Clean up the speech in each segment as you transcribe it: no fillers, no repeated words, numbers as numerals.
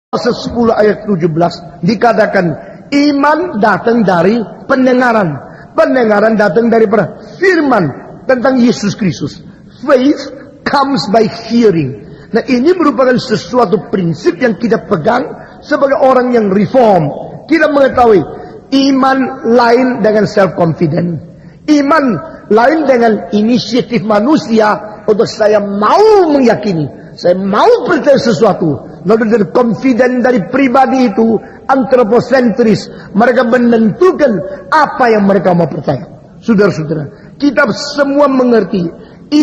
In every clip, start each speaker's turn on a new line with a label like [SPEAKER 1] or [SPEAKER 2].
[SPEAKER 1] 10 ayat 17 dikatakan iman datang dari pendengaran. Pendengaran datang daripada firman tentang Yesus Kristus. Faith comes by hearing. Nah, ini merupakan sesuatu prinsip yang kita pegang sebagai orang yang reform. Kita mengetahui iman lain dengan self-confident. Iman lain dengan inisiatif manusia untuk saya mau meyakini, saya mau percaya sesuatu. Lalu dari confident dari pribadi itu antroposentris. Mereka menentukan apa yang mereka mau percaya. Saudara-saudara, kita semua mengerti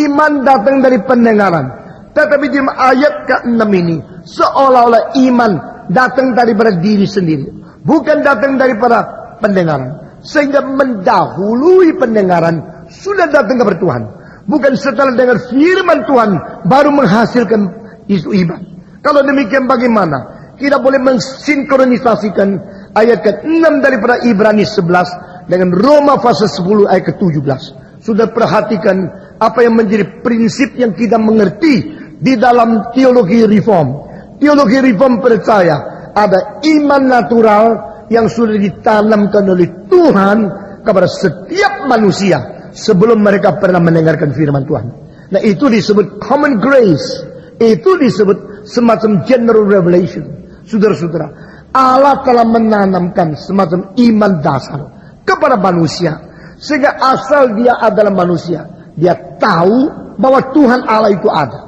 [SPEAKER 1] iman datang dari pendengaran. Tetapi di ayat ke-6 ini seolah-olah iman datang daripada diri sendiri, bukan datang daripada pendengaran. Sehingga mendahului pendengaran sudah datang kepada Tuhan. Bukan setelah dengar firman Tuhan baru menghasilkan isu iman. Kalau demikian bagaimana kita boleh mensinkronisasikan ayat ke-6 daripada Ibrani 11 dengan Roma pasal 10 ayat ke-17. Sudah perhatikan apa yang menjadi prinsip yang kita mengerti di dalam teologi reform. Teologi reform percaya ada iman natural yang sudah ditanamkan oleh Tuhan kepada setiap manusia sebelum mereka pernah mendengarkan firman Tuhan. Nah, itu disebut common grace. Itu disebut semacam general revelation. Saudara-saudara, Allah telah menanamkan semacam iman dasar kepada manusia. Sehingga asal dia adalah manusia, dia tahu bahwa Tuhan Allah itu ada.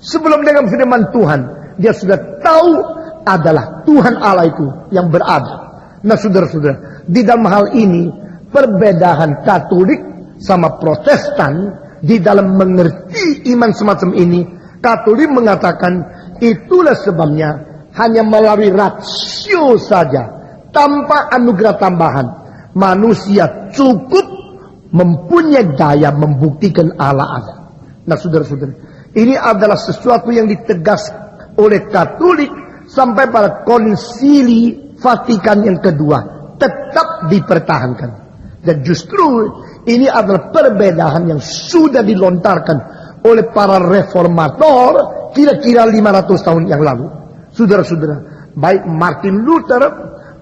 [SPEAKER 1] Sebelum dengan firman Tuhan, dia sudah tahu adalah Tuhan Allah itu yang berada. Nah, saudara-saudara, di dalam hal ini perbedaan Katolik sama Protestan di dalam mengerti iman semacam ini. Katolik mengatakan itulah sebabnya hanya melalui rasio saja tanpa anugerah tambahan manusia cukup mempunyai daya membuktikan Allah ada. Nah, saudara-saudara, ini adalah sesuatu yang ditegas oleh Katolik sampai pada Konsili Vatikan yang kedua tetap dipertahankan. Dan justru ini adalah perbedaan yang sudah dilontarkan oleh para reformator kira-kira 500 tahun yang lalu. Saudara-saudara, baik Martin Luther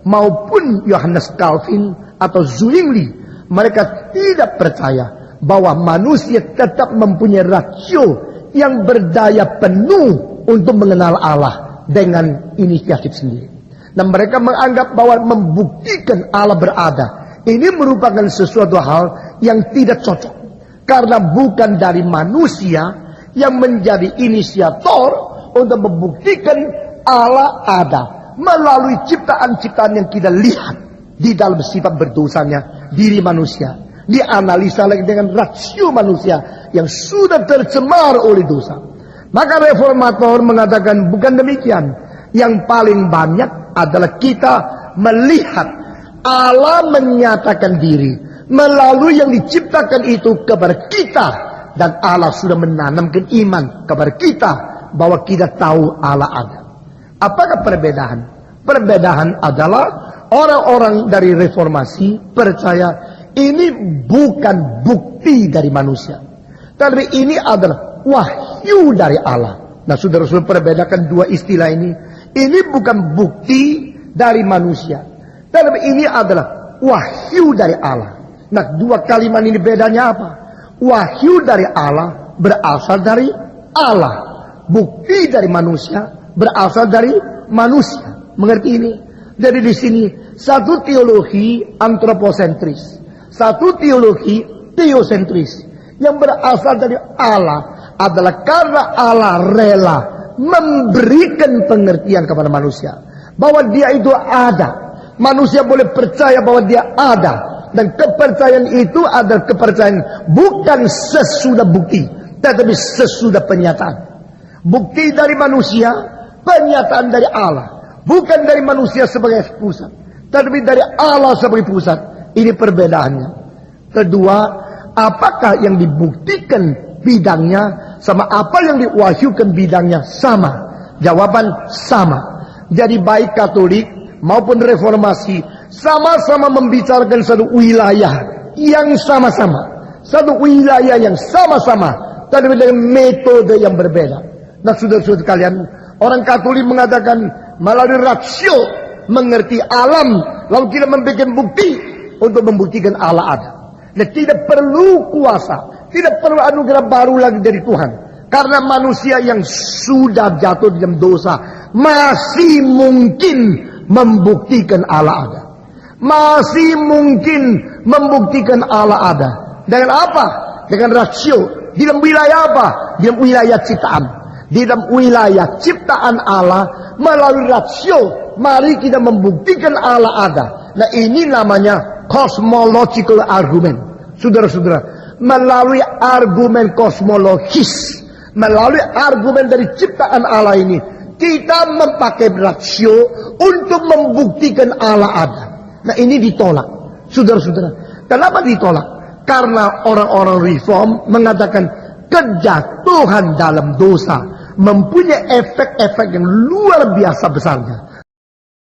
[SPEAKER 1] maupun Johannes Calvin atau Zwingli, mereka tidak percaya bahwa manusia tetap mempunyai rasio yang berdaya penuh untuk mengenal Allah dengan inisiatif sendiri. Dan mereka menganggap bahwa membuktikan Allah berada ini merupakan sesuatu hal yang tidak cocok. Karena bukan dari manusia yang menjadi inisiator untuk membuktikan Allah ada melalui ciptaan-ciptaan yang kita lihat di dalam sifat berdosanya diri manusia. Dianalisa lagi dengan rasio manusia yang sudah tercemar oleh dosa. Maka reformator mengatakan bukan demikian. Yang paling banyak adalah kita melihat Allah menyatakan diri melalui yang diciptakan itu kepada kita. Dan Allah sudah menanamkan iman kepada kita bahwa kita tahu Allah ada. Apakah perbedaan? Perbedaan adalah orang-orang dari reformasi percaya ini bukan bukti dari manusia, tapi ini adalah wahyu dari Allah. Nah, saudara-saudara, perbedakan dua istilah ini. Ini bukan bukti dari manusia, tapi ini adalah wahyu dari Allah. Nah, dua kalimat ini bedanya apa? Wahyu dari Allah berasal dari Allah. Bukti dari manusia berasal dari manusia. Mengerti ini? Jadi di sini satu teologi antroposentris, satu teologi teosentris. Yang berasal dari Allah adalah karena Allah rela memberikan pengertian kepada manusia bahwa dia itu ada. Manusia boleh percaya bahwa dia ada. Dan kepercayaan itu adalah kepercayaan bukan sesudah bukti, tetapi sesudah penyataan. Bukti dari manusia, penyataan dari Allah. Bukan dari manusia sebagai pusat, tetapi dari Allah sebagai pusat. Ini perbedaannya. Kedua, apakah yang dibuktikan bidangnya sama apa yang diwahyukan bidangnya sama? Jawaban sama. Jadi baik Katolik maupun reformasi sama-sama membicarakan satu wilayah yang sama-sama, satu wilayah yang sama-sama, tapi dengan metode yang berbeda. Nah, saudara-saudara kalian, orang Katolik mengatakan melalui rasio mengerti alam, lalu kita membuat bukti untuk membuktikan Allah ada. Nah, tidak perlu kuasa, tidak perlu anugerah baru lagi dari Tuhan. Karena manusia yang sudah jatuh dalam dosa masih mungkin membuktikan Allah ada. Masih mungkin membuktikan Allah ada. Dengan apa? Dengan rasio. Di dalam wilayah apa? Di dalam wilayah ciptaan. Di dalam wilayah ciptaan Allah melalui rasio, mari kita membuktikan Allah ada. Nah, ini namanya cosmological argument. Saudara-saudara, melalui argumen kosmologis, melalui argumen dari ciptaan Allah ini, kita memakai rasio untuk membuktikan Allah ada. Nah, ini ditolak. Saudara-saudara, kenapa ditolak? Karena orang-orang reform mengatakan kejatuhan dalam dosa mempunyai efek-efek yang luar biasa besarnya.